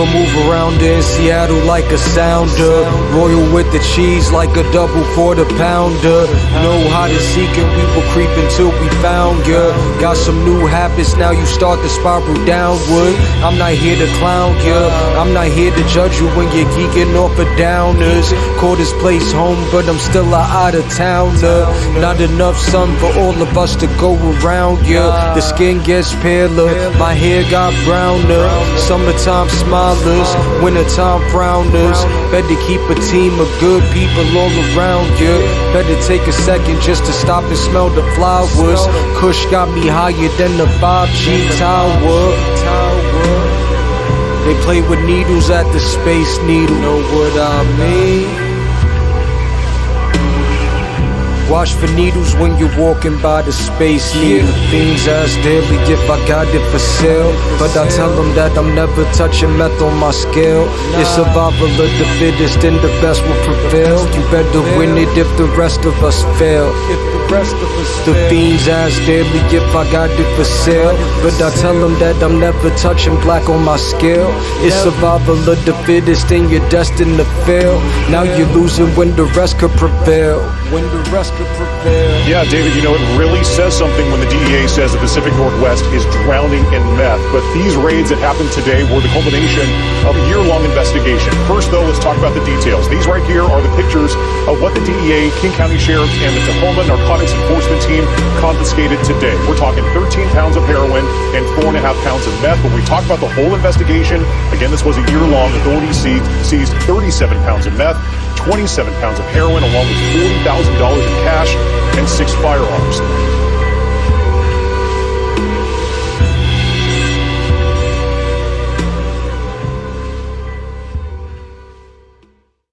Still move around in Seattle like a sounder. Royal with the cheese like a double quarter pounder. Know how to seek and we will creep until we found ya. Got some new habits, now you start to spiral downward. I'm not here to clown ya, I'm not here to judge you when you're geeking off of downers. Call this place home, but I'm still a out of towner. Not enough sun for all of us to go around ya. The skin gets paler, my hair got browner. Summertime smilers, wintertime frowners. Better keep a team of good people all around ya. Better take a second just to stop and smell the flowers. Kush got me higher than the 5G tower. They play with needles at the Space Needle. Know what I mean? Watch for needles when you're walking by the Space Needle. Fiends ask daily if I got it for sale, but I tell them that I'm never touching meth on my scale. It's survival of the fittest and the best will prevail. You better win it if the rest of us fail. The fiends ask daily if I got it for sale, but I tell them that I'm never touching black on my scale. It's survival of the fittest and you're destined to fail. Now you're losing when the rest could prevail. When the rest could prevail. Yeah, David, you know, it really says something when the DEA says the Pacific Northwest is drowning in meth. But these raids that happened today were the culmination of a year-long investigation. First, though, let's talk about the details. These right here are the pictures of what the DEA, King County Sheriff's, and the Tacoma Narcotics Enforcement Team confiscated today. We're talking 13 pounds of heroin and 4.5 pounds of meth. When we talk about the whole investigation, again, this was a year-long. Authorities seized 37 pounds of meth, 27 pounds of heroin, along with $40,000 in cash and 6 firearms.